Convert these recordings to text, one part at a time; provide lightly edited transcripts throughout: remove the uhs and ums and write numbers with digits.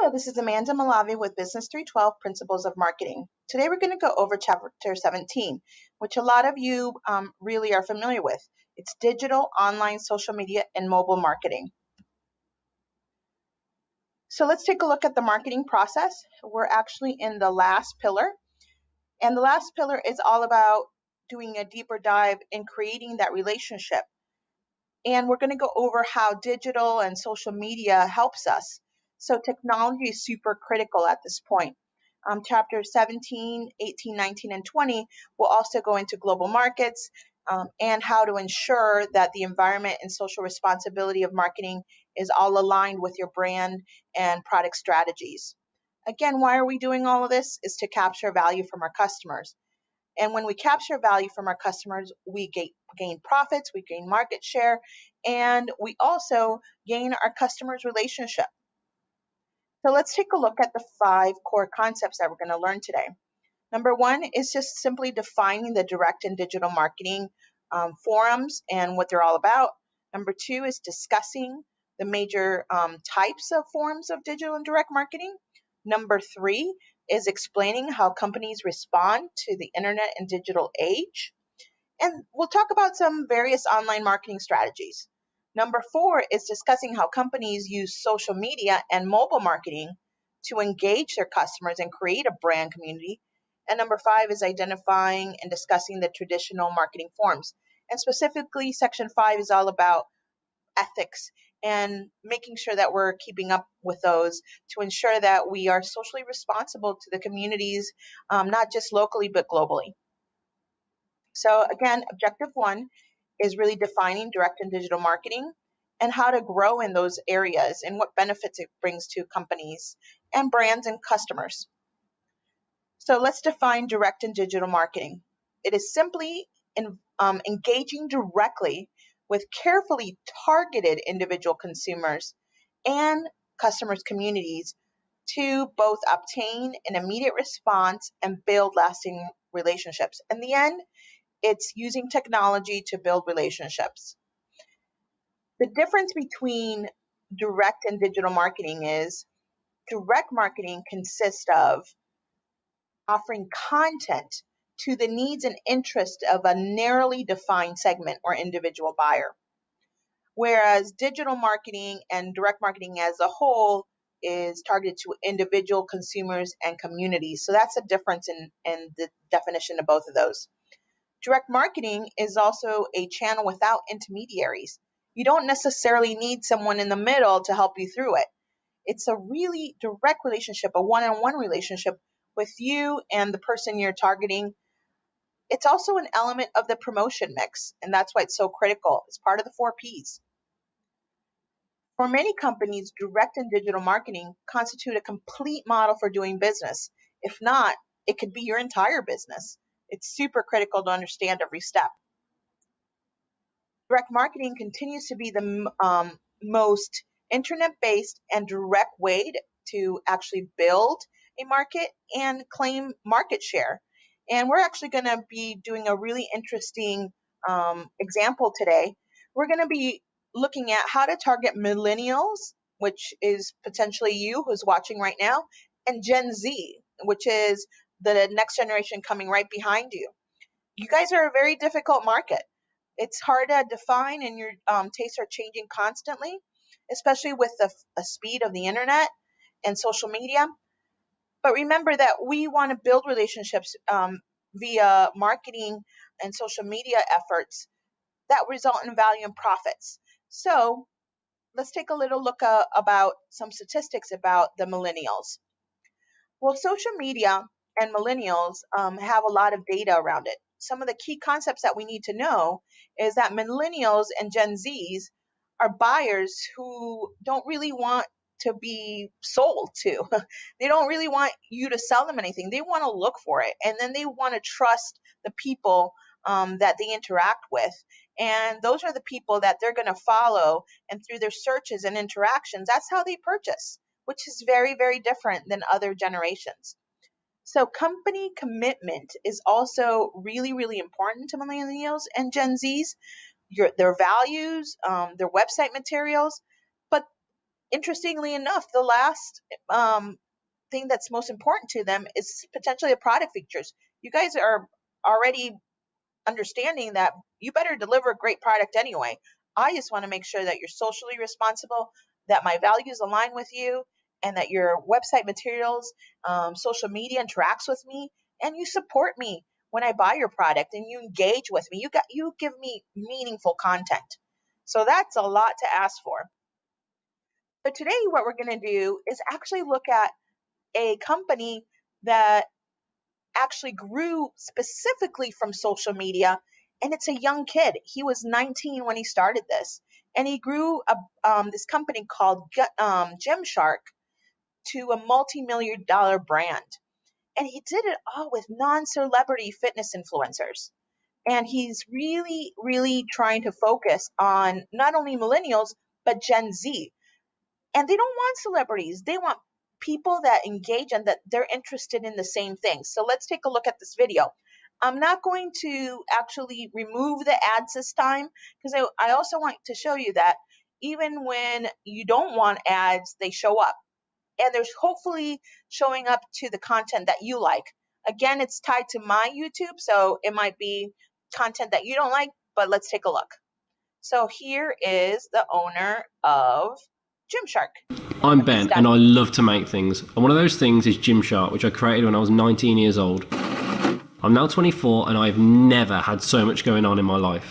Hello, this is Amanda Malavi with BUS312 Principles of Marketing. Today we're going to go over Chapter 17, which a lot of you really are familiar with. It's digital, online, social media, and mobile marketing. So let's take a look at the marketing process. We're actually in the last pillar, and the last pillar is all about doing a deeper dive in creating that relationship. And we're going to go over how digital and social media helps us. So technology is super critical at this point. Chapters 17, 18, 19, and 20 will also go into global markets and how to ensure that the environment and social responsibility of marketing is all aligned with your brand and product strategies. Again, why are we doing all of this? Is to capture value from our customers. And when we capture value from our customers, we gain profits, we gain market share, and we also gain our customers' relationship. So let's take a look at the 5 core concepts that we're going to learn today. Number 1 is just simply defining the direct and digital marketing forums and what they're all about. Number 2 is discussing the major types of forms of digital and direct marketing. Number 3 is explaining how companies respond to the internet and digital age. And we'll talk about some various online marketing strategies. Number 4 is discussing how companies use social media and mobile marketing to engage their customers and create a brand community. And number 5 is identifying and discussing the traditional marketing forms. And specifically, section 5 is all about ethics and making sure that we're keeping up with those to ensure that we are socially responsible to the communities, not just locally, but globally. So again, objective 1 is really defining direct and digital marketing and how to grow in those areas and what benefits it brings to companies and brands and customers. So let's define direct and digital marketing. It is simply engaging directly with carefully targeted individual consumers and customers' communities to both obtain an immediate response and build lasting relationships. In the end, it's using technology to build relationships. The difference between direct and digital marketing is direct marketing consists of offering content to the needs and interests of a narrowly defined segment or individual buyer. Whereas digital marketing and direct marketing as a whole is targeted to individual consumers and communities. So that's a difference in the definition of both of those. Direct marketing is also a channel without intermediaries. You don't necessarily need someone in the middle to help you through it. It's a really direct relationship, a one-on-one relationship with you and the person you're targeting. It's also an element of the promotion mix, and that's why it's so critical. It's part of the 4 Ps. For many companies, direct and digital marketing constitute a complete model for doing business. If not, it could be your entire business. It's super critical to understand every step. Direct marketing continues to be the most internet-based and direct way to actually build a market and claim market share. And we're actually going to be doing a really interesting example today. We're going to be looking at how to target millennials, which is potentially you who's watching right now, and Gen Z, which is the next generation coming right behind you. You guys are a very difficult market. It's hard to define, and your tastes are changing constantly, especially with the speed of the internet and social media. But remember that we want to build relationships via marketing and social media efforts that result in value and profits. So let's take a little look about some statistics about the millennials. Well, social media and millennials have a lot of data around it. Some of the key concepts that we need to know is that millennials and Gen Zs are buyers who don't really want to be sold to. They don't really want you to sell them anything. They want to look for it, and then they want to trust the people that they interact with. And those are the people that they're going to follow, and through their searches and interactions, that's how they purchase, which is very, very different than other generations. So company commitment is also really, really important to millennials and Gen Zs. Their values, their website materials, but interestingly enough, the last thing that's most important to them is potentially the product features. You guys are already understanding that you better deliver a great product anyway. I just want to make sure that you're socially responsible, that my values align with you, and that your website materials, social media interacts with me, and you support me when I buy your product and you engage with me. You give me meaningful content. So that's a lot to ask for. But today, what we're going to do is actually look at a company that actually grew specifically from social media, and it's a young kid. He was 19 when he started this, and he grew this company called Gymshark to a multi-million dollar brand. And he did it all with non-celebrity fitness influencers. And he's really, really trying to focus on not only millennials, but Gen Z. And they don't want celebrities. They want people that engage and that they're interested in the same things. So let's take a look at this video. I'm not going to actually remove the ads this time because I also want to show you that even when you don't want ads, they show up. And there's hopefully showing up to the content that you like. Again, it's tied to my YouTube, so it might be content that you don't like, but let's take a look. So here is the owner of Gymshark. I'm Ben and I love to make things. And one of those things is Gymshark, which I created when I was 19 years old. I'm now 24 and I've never had so much going on in my life.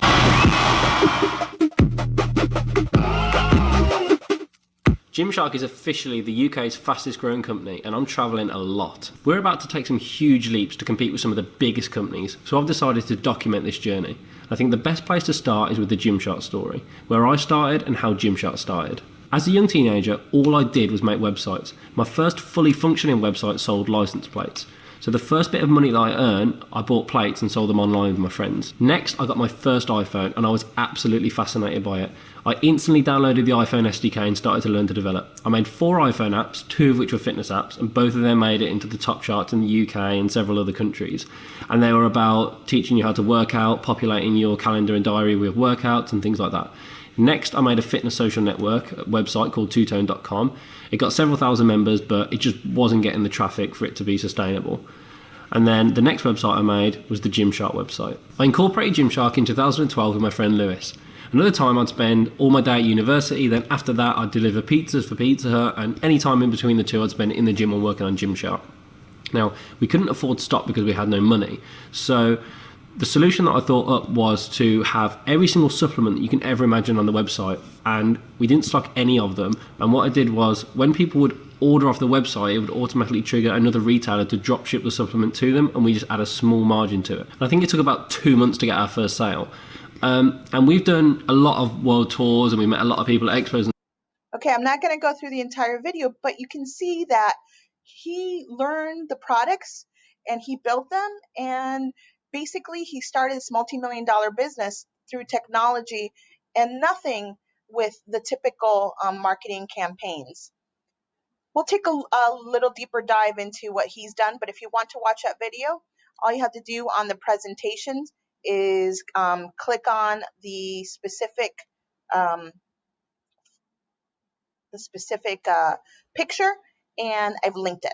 Gymshark is officially the UK's fastest growing company and I'm travelling a lot. We're about to take some huge leaps to compete with some of the biggest companies, so I've decided to document this journey. I think the best place to start is with the Gymshark story, where I started and how Gymshark started. As a young teenager, all I did was make websites. My first fully functioning website sold license plates. So the first bit of money that I earned, I bought plates and sold them online with my friends. Next, I got my first iPhone and I was absolutely fascinated by it. I instantly downloaded the iPhone SDK and started to learn to develop. I made 4 iPhone apps, 2 of which were fitness apps, and both of them made it into the top charts in the UK and several other countries. And they were about teaching you how to work out, populating your calendar and diary with workouts and things like that. Next, I made a fitness social network website called twotone.com. It got several thousand members, but it just wasn't getting the traffic for it to be sustainable. And then the next website I made was the Gymshark website. I incorporated Gymshark in 2012 with my friend Lewis. Another time I'd spend all my day at university, then after that I'd deliver pizzas for Pizza Hut, and any time in between the two I'd spend in the gym or working on Gymshark. Now, we couldn't afford to stop because we had no money, so the solution that I thought up was to have every single supplement that you can ever imagine on the website, and we didn't stock any of them. And what I did was, when people would order off the website, it would automatically trigger another retailer to drop ship the supplement to them, and we just add a small margin to it. And I think it took about 2 months to get our first sale. And we've done a lot of world tours and we met a lot of people at expos. Okay, I'm not going to go through the entire video, but you can see that he learned the products and he built them, and basically he started this multi-million dollar business through technology and nothing with the typical marketing campaigns. We'll take a little deeper dive into what he's done, but if you want to watch that video, all you have to do on the presentations is click on the specific picture, and I've linked it.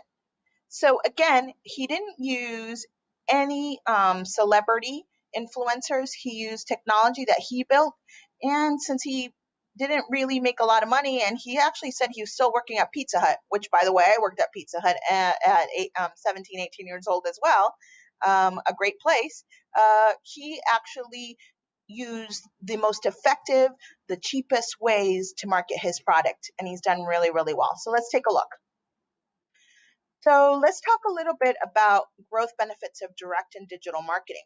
So again, he didn't use any celebrity influencers. He used technology that he built, and since he didn't really make a lot of money, and he actually said he was still working at Pizza Hut, which, by the way, I worked at Pizza Hut at 17, 18 years old as well, a great place. He actually used the most effective, the cheapest ways to market his product, and he's done really, really well. So let's take a look. So let's talk a little bit about growth benefits of direct and digital marketing.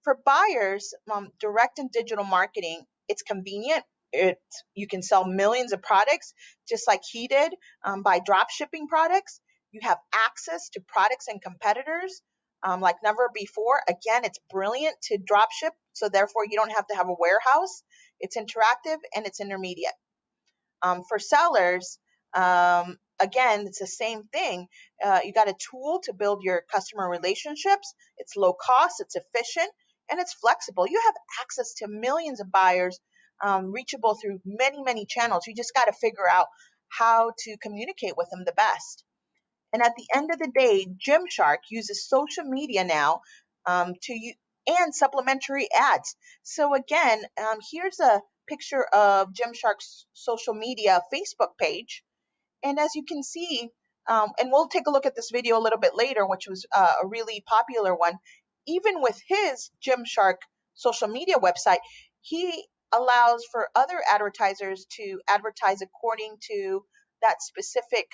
For buyers, direct and digital marketing, it's convenient. You can sell millions of products just like he did by drop shipping products. You have access to products and competitors like never before. Again, it's brilliant to drop ship, so therefore you don't have to have a warehouse. It's interactive and it's intermediate. For sellers, again, it's the same thing. You got a tool to build your customer relationships. It's low cost, it's efficient, and it's flexible. You have access to millions of buyers, reachable through many, many channels. You just got to figure out how to communicate with them the best. And at the end of the day, Gymshark uses social media now and supplementary ads. So again, here's a picture of Gymshark's social media Facebook page. And as you can see, and we'll take a look at this video a little bit later, which was a really popular one. Even with his Gymshark social media website, he allows for other advertisers to advertise according to that specific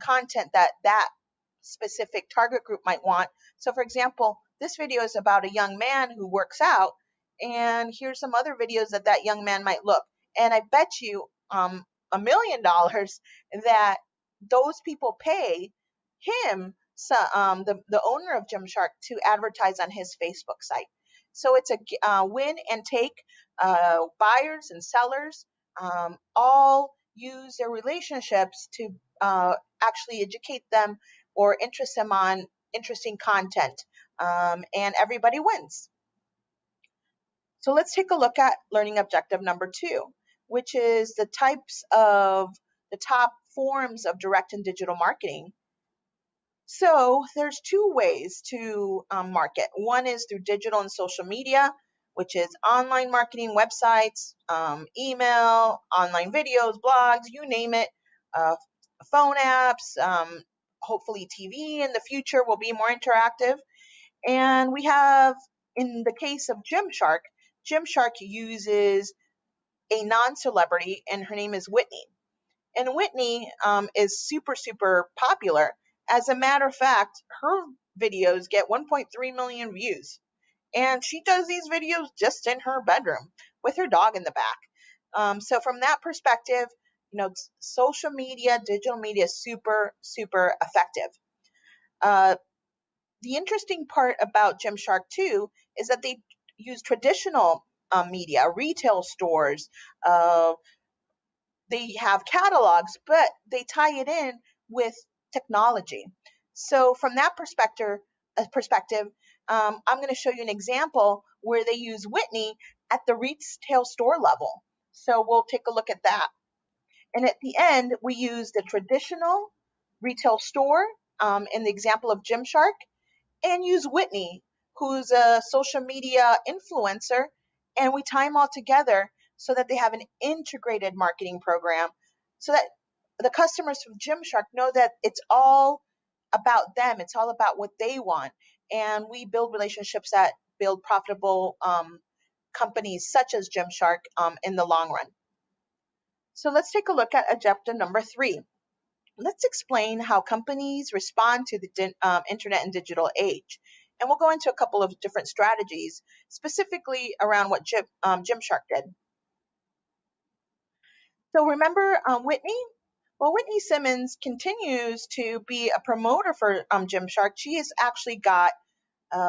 content that specific target group might want. So for example, this video is about a young man who works out, and here's some other videos that young man might look. And I bet you $1 million that those people pay him, so, the owner of Gymshark, to advertise on his Facebook site. So it's a win and take. Buyers and sellers all use their relationships to actually educate them or interest them on interesting content, and everybody wins. So let's take a look at learning objective number 2, which is the types of the top forms of direct and digital marketing. So there's 2 ways to market. One is through digital and social media, which is online marketing, websites, email, online videos, blogs, you name it, phone apps, hopefully TV in the future will be more interactive. And we have, in the case of Gymshark uses a non-celebrity, and her name is Whitney. And Whitney is super, super popular. As a matter of fact, her videos get 1.3 million views. And she does these videos just in her bedroom with her dog in the back. So from that perspective, social media, digital media is super, super effective. The interesting part about Gymshark too is that they use traditional media, retail stores, they have catalogs, but they tie it in with technology. So from that perspective, I'm going to show you an example where they use Whitney at the retail store level. So we'll take a look at that. And at the end, we use the traditional retail store in the example of Gymshark, and use Whitney, who's a social media influencer, and we tie them all together so that they have an integrated marketing program, so that the customers from Gymshark know that it's all about them, it's all about what they want, and we build relationships that build profitable companies such as Gymshark in the long run. So let's take a look at objective number 3. Let's explain how companies respond to the internet and digital age. And we'll go into a couple of different strategies, specifically around what Gymshark did. So remember Whitney? Well, Whitney Simmons continues to be a promoter for Gymshark. She has actually got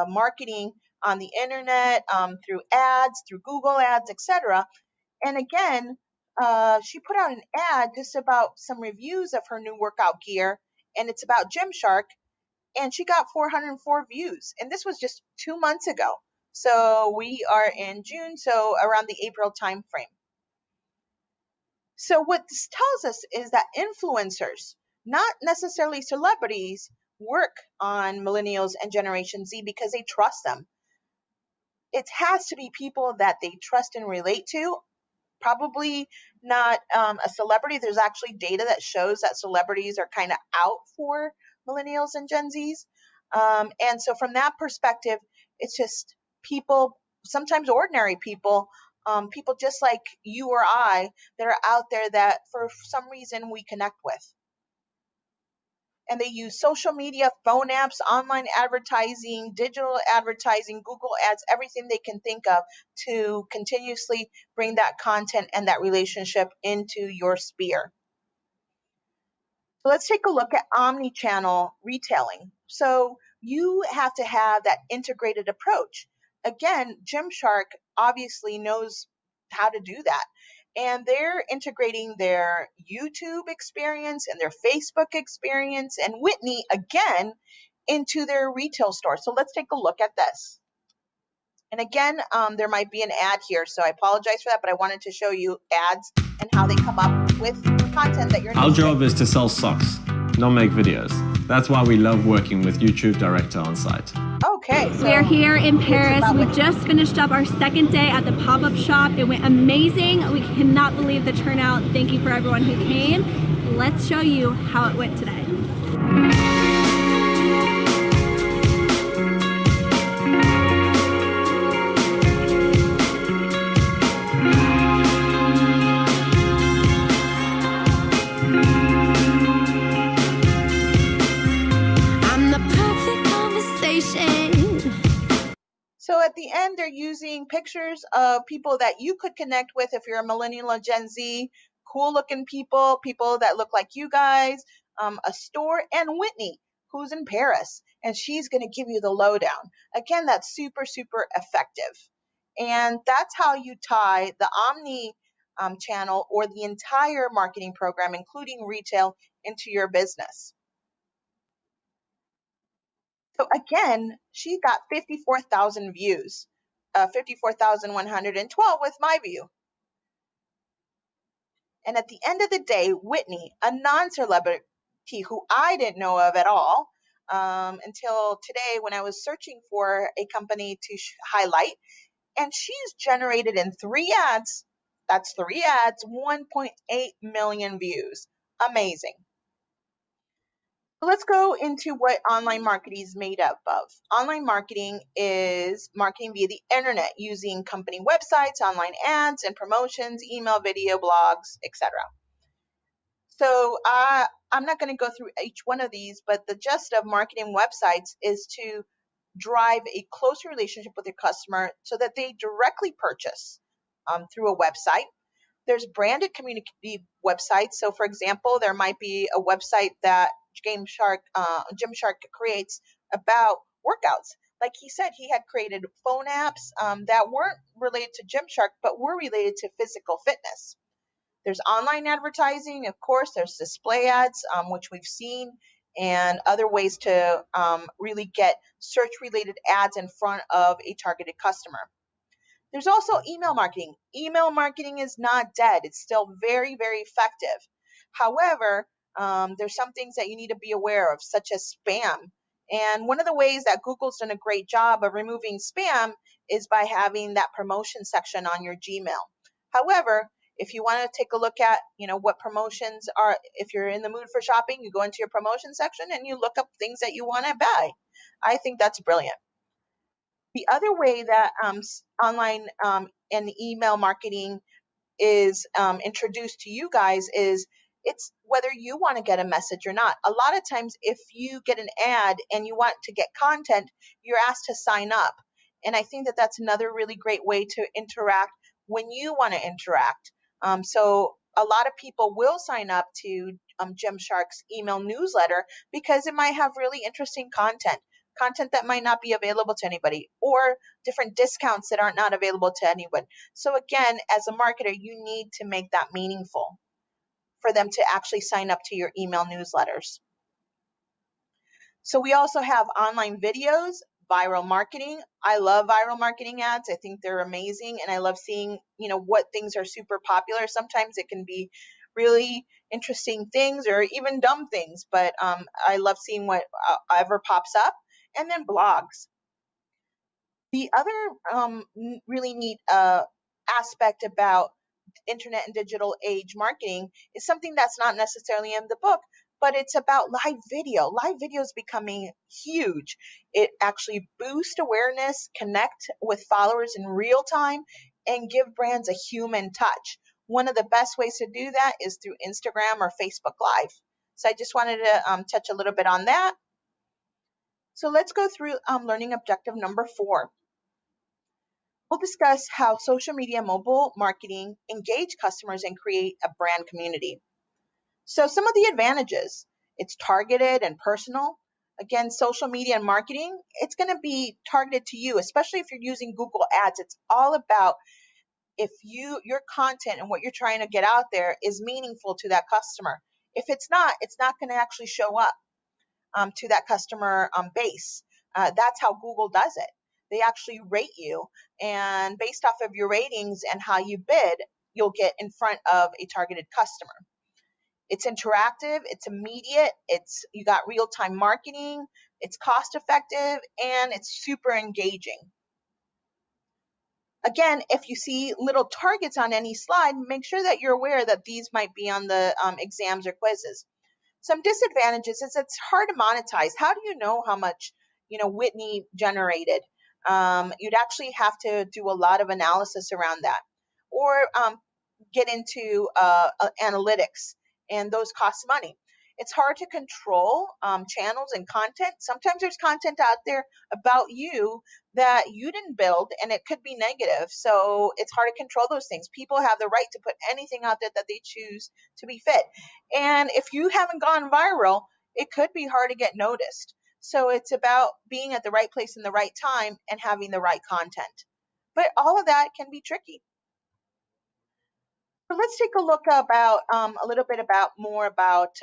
marketing on the internet, through ads, through Google ads, etc. And again, she put out an ad just about some reviews of her new workout gear, and it's about Gymshark, and she got 404 views. And this was just 2 months ago. So we are in June, so around the April time frame. So what this tells us is that influencers, not necessarily celebrities, work on millennials and Generation Z because they trust them. It has to be people that they trust and relate to, probably not a celebrity. There's actually data that shows that celebrities are kind of out for millennials and Gen Zs. And so from that perspective, it's just people, sometimes ordinary people, people just like you or I, that are out there that for some reason we connect with. And they use social media, phone apps, online advertising, digital advertising, Google ads, everything they can think of to continuously bring that content and that relationship into your sphere. So let's take a look at omni-channel retailing. So you have to have that integrated approach. Again, Gymshark obviously knows how to do that. And they're integrating their YouTube experience and their Facebook experience and Whitney again into their retail store. So let's take a look at this. And again, there might be an ad here, so I apologize for that, but I wanted to show you ads and how they come up with content that you're Our interested job is to sell socks, not make videos. That's why we love working with YouTube Director on site. Okay, so we're here in Paris. We just finished up our second day at the pop-up shop. It went amazing. We cannot believe the turnout. Thank you for everyone who came. Let's show you how it went today. So at the end, they're using pictures of people that you could connect with if you're a millennial or Gen Z, cool looking people, people that look like you guys, a store, and Whitney, who's in Paris, and she's going to give you the lowdown. Again, that's super, super effective. And that's how you tie the Omni channel or the entire marketing program, including retail, into your business. So again, she got 54,000 views, 54,112 with my view. And at the end of the day, Whitney, a non-celebrity who I didn't know of at all until today when I was searching for a company to highlight, and she's generated in 3 ads, that's 3 ads, 1.8 million views. Amazing. Let's go into what online marketing is made up of. Online marketing is marketing via the internet using company websites, online ads and promotions, email, video, blogs, etc. So I'm not going to go through each one of these, but the gist of marketing websites is to drive a closer relationship with your customer so that they directly purchase through a website. There's branded community websites. So for example, there might be a website that Gymshark creates about workouts. Like he said, he had created phone apps that weren't related to Gymshark, but were related to physical fitness. There's online advertising, of course, there's display ads, which we've seen, and other ways to really get search-related ads in front of a targeted customer. There's also email marketing. Email marketing is not dead. It's still very, very effective. However, there's some things that you need to be aware of, such as spam. And one of the ways that Google's done a great job of removing spam is by having that promotion section on your Gmail. However, if you want to take a look at, what promotions are, if you're in the mood for shopping, you go into your promotion section and you look up things that you want to buy. I think that's brilliant. The other way that online and email marketing is introduced to you guys is it's whether you want to get a message or not. A lot of times, if you get an ad and you want to get content, you're asked to sign up. And I think that that's another really great way to interact when you want to interact. So a lot of people will sign up to Gymshark's email newsletter because it might have really interesting content that might not be available to anybody, or different discounts that are not available to anyone. So again, as a marketer, you need to make that meaningful for them to actually sign up to your email newsletters. So we also have online videos, viral marketing. I love viral marketing ads. I think they're amazing, and I love seeing, what things are super popular. Sometimes it can be really interesting things or even dumb things, but I love seeing whatever pops up. And then blogs. The other really neat aspect about internet and digital age marketing is something that's not necessarily in the book, but it's about live video. Live video is becoming huge. It actually boosts awareness, connect with followers in real time, and give brands a human touch. One of the best ways to do that is through Instagram or Facebook Live. So I just wanted to touch a little bit on that. So let's go through learning objective number 4. We'll discuss how social media mobile marketing engage customers and create a brand community. So some of the advantages: it's targeted and personal. Again, social media and marketing, it's going to be targeted to you, especially if you're using Google Ads. It's all about if your content and what you're trying to get out there is meaningful to that customer. If it's not going to actually show up to that customer base. That's how Google does it. they actually rate you, and based off of your ratings and how you bid, you'll get in front of a targeted customer. It's interactive, it's immediate, you got real-time marketing, it's cost effective, and it's super engaging. Again, if you see little targets on any slide, make sure that you're aware that these might be on the exams or quizzes. Some disadvantages is it's hard to monetize. How do you know how much Whitney generated? You'd actually have to do a lot of analysis around that, or get into analytics, and those cost money. It's hard to control channels and content. Sometimes there's content out there about you that you didn't build, and it could be negative. So it's hard to control those things. People have the right to put anything out there that they choose to be fit. And if you haven't gone viral, it could be hard to get noticed. So it's about being at the right place in the right time and having the right content. But all of that can be tricky. So let's take a look about a little bit more about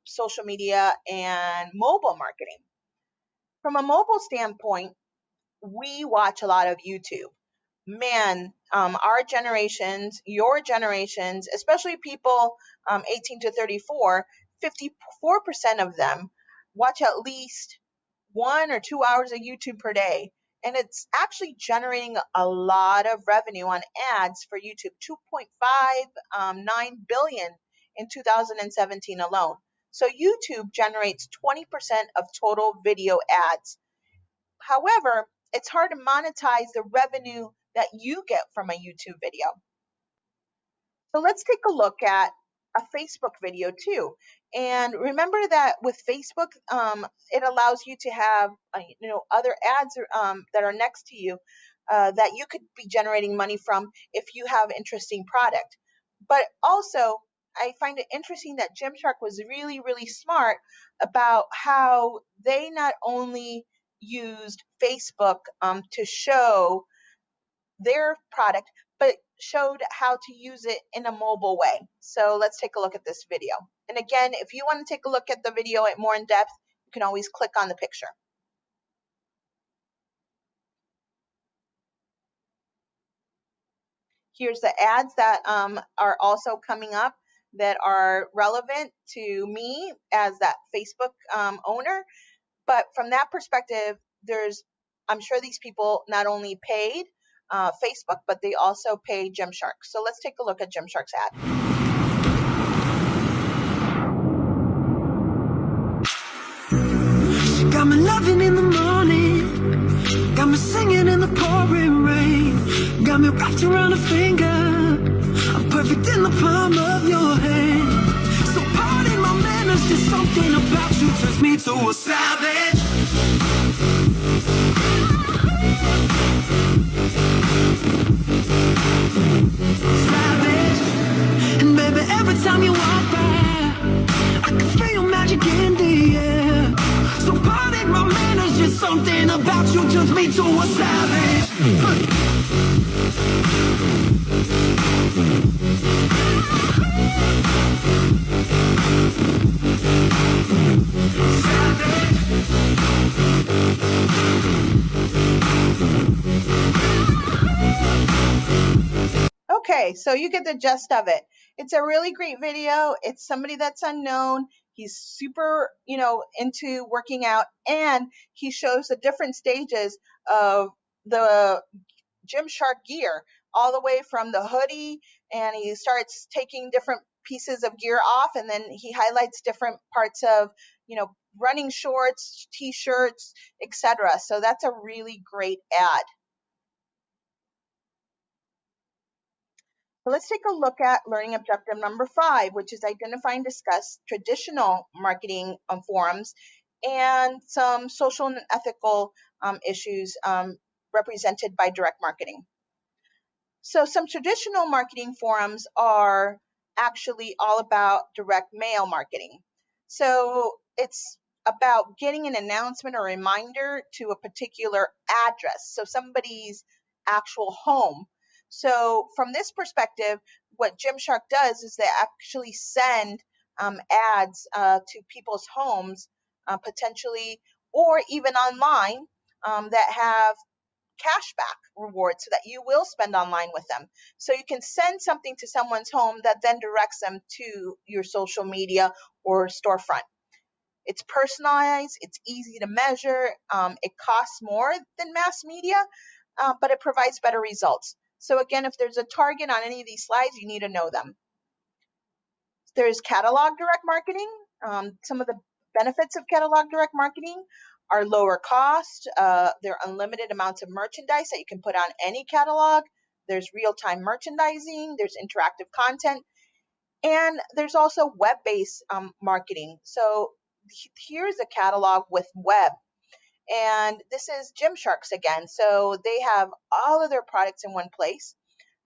social media and mobile marketing. From a mobile standpoint, we watch a lot of YouTube. Man, our generations, your generations, especially people 18 to 34, 54% of them watch at least 1 or 2 hours of YouTube per day. And it's actually generating a lot of revenue on ads for YouTube, 2.59 billion in 2017 alone. So YouTube generates 20% of total video ads. However, it's hard to monetize the revenue that you get from a YouTube video. So let's take a look at a Facebook video too. And remember that with Facebook, it allows you to have other ads that are next to you that you could be generating money from if you have interesting product. But also, I find it interesting that Gymshark was really, really smart about how they not only used Facebook to show their product, but showed how to use it in a mobile way. So let's take a look at this video. And again, if you want to take a look at the video more in depth, you can always click on the picture. Here's the ads that are also coming up that are relevant to me as that Facebook owner. But from that perspective, I'm sure these people not only paid Facebook, but they also pay Gymshark. So let's take a look at Gymshark's ad. Got me loving in the morning, got me singing in the pouring rain, got me wrapped around a finger, I'm perfect in the palm of your hand. So pardon my manners, just something about you turns me to a savage. Savage. And baby, every time you walk by, I can feel your magic in the air. So pardon my manners, just something about you turns me to a savage. Okay, so you get the gist of it. It's a really great video. It's somebody that's unknown. He's super, into working out, and he shows the different stages of the Gymshark gear, all the way from the hoodie, and he starts taking different pieces of gear off, and then he highlights different parts of, running shorts, t-shirts, etc. So that's a really great ad. So let's take a look at learning objective number 5, which is identify and discuss traditional marketing forums and some social and ethical issues represented by direct marketing. So some traditional marketing forums are actually all about direct mail marketing. So it's about getting an announcement or reminder to a particular address, so somebody's actual home. So from this perspective, what Gymshark does is they actually send ads to people's homes, potentially, or even online, that have cashback rewards so that you will spend online with them. So you can send something to someone's home that then directs them to your social media or storefront. It's personalized, it's easy to measure, it costs more than mass media, but it provides better results. So again, if there's a target on any of these slides, you need to know them. There's catalog direct marketing. Some of the benefits of catalog direct marketing are lower cost. There are unlimited amounts of merchandise that you can put on any catalog. There's real-time merchandising. There's interactive content. And there's also web-based marketing. So here's a catalog with web. And this is Gymshark's again. So they have all of their products in one place.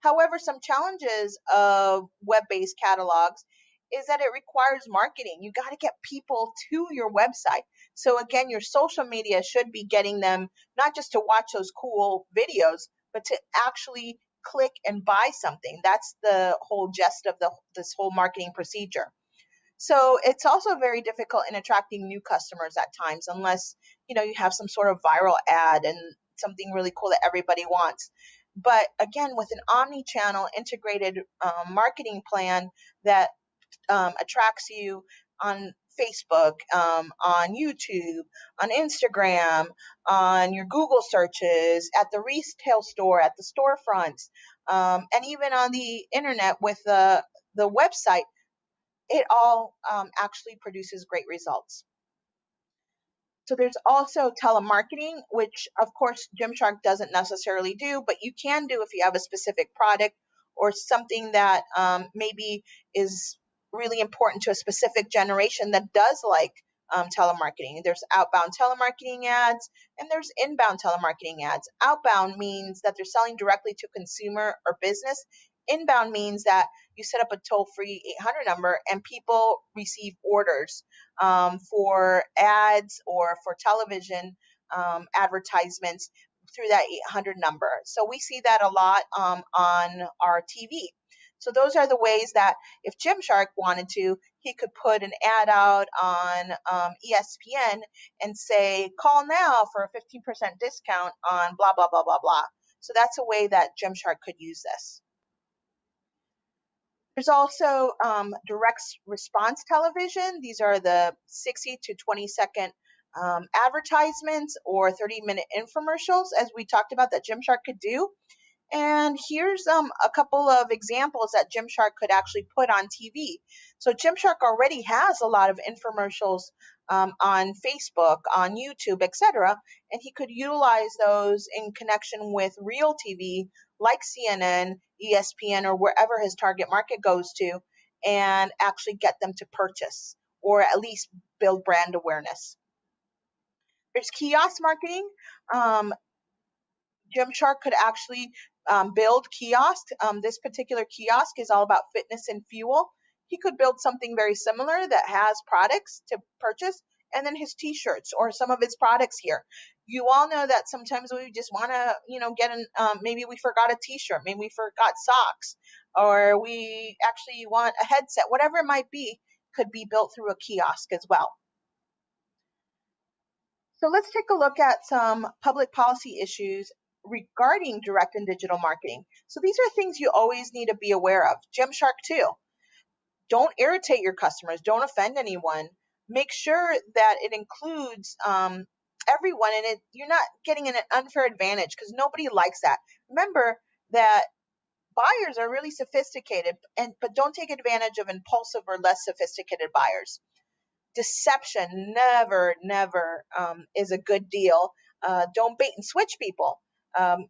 However, some challenges of web-based catalogs is that it requires marketing. You got to get people to your website. So again, your social media should be getting them not just to watch those cool videos, but to actually click and buy something. That's the whole gist of this whole marketing procedure. So it's also very difficult in attracting new customers at times, unless you have some sort of viral ad and something really cool that everybody wants. But again, with an omni-channel integrated marketing plan that attracts you on Facebook, on YouTube, on Instagram, on your Google searches, at the retail store, at the storefronts, and even on the internet with the website, it all actually produces great results. So there's also telemarketing, which of course Gymshark doesn't necessarily do, but you can do if you have a specific product or something that maybe is really important to a specific generation that does like telemarketing. There's outbound telemarketing ads and there's inbound telemarketing ads. Outbound means that they're selling directly to consumer or business. Inbound means that you set up a toll-free 800 number and people receive orders for ads or for television advertisements through that 800 number. So we see that a lot on our TV. So those are the ways that if Gymshark wanted to, he could put an ad out on ESPN and say, call now for a 15% discount on blah, blah, blah, blah, blah. So that's a way that Gymshark could use this. There's also direct response television. These are the 60 to 20-second advertisements or 30-minute infomercials, as we talked about, that Gymshark could do. And here's a couple of examples that Gymshark could actually put on TV. So Gymshark already has a lot of infomercials on Facebook, on YouTube, etc. And he could utilize those in connection with real TV like CNN, ESPN, or wherever his target market goes to, and actually get them to purchase or at least build brand awareness. There's kiosk marketing. Gymshark could actually build kiosks. This particular kiosk is all about fitness and fuel. He could build something very similar that has products to purchase and then his t-shirts or some of his products here. You all know that sometimes we just want to, get an, maybe we forgot a t-shirt, maybe we forgot socks, or we actually want a headset, whatever it might be, could be built through a kiosk as well. So let's take a look at some public policy issues regarding direct and digital marketing. So these are things you always need to be aware of. Gymshark too. Don't irritate your customers. Don't offend anyone. Make sure that it includes everyone, and you're not getting an unfair advantage, because nobody likes that. Remember that buyers are really sophisticated, but don't take advantage of impulsive or less sophisticated buyers. Deception never is a good deal. Don't bait and switch people.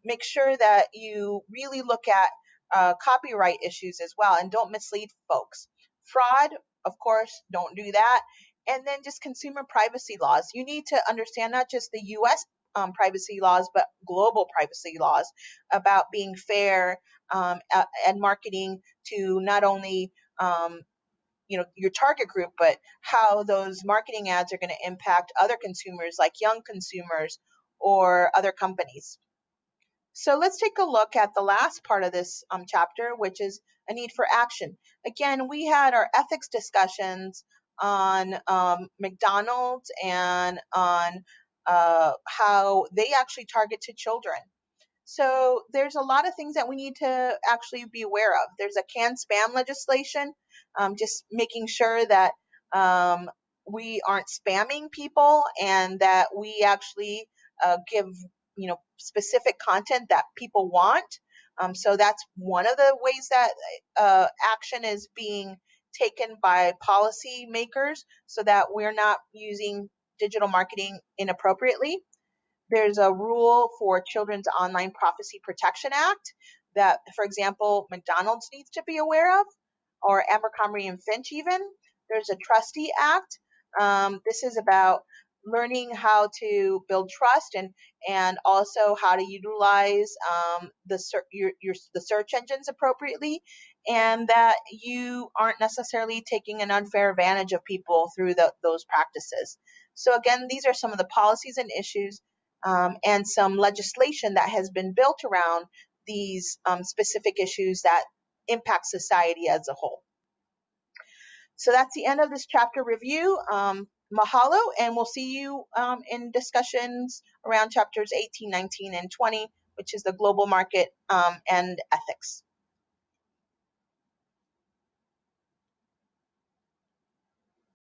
Make sure that you really look at copyright issues as well, and don't mislead folks. Fraud, of course, don't do that. And then just consumer privacy laws. You need to understand not just the U.S. Privacy laws, but global privacy laws about being fair and marketing to not only your target group, but how those marketing ads are going to impact other consumers, like young consumers or other companies. So let's take a look at the last part of this chapter, which is a need for action. Again, we had our ethics discussions on McDonald's and on how they actually target to children. So there's a lot of things that we need to actually be aware of. There's a canned spam legislation, just making sure that we aren't spamming people and that we actually give specific content that people want. So that's one of the ways that action is being taken by policy makers so that we're not using digital marketing inappropriately. There's a rule for Children's Online Privacy Protection Act that, for example, McDonald's needs to be aware of, or Abercrombie and Finch even. There's a Trustee Act. This is about learning how to build trust and also how to utilize the search engines appropriately, and that you aren't necessarily taking an unfair advantage of people through those practices. So again, these are some of the policies and issues and some legislation that has been built around these specific issues that impact society as a whole. So that's the end of this chapter review. Mahalo, and we'll see you in discussions around chapters 18, 19, and 20, which is the global market and ethics.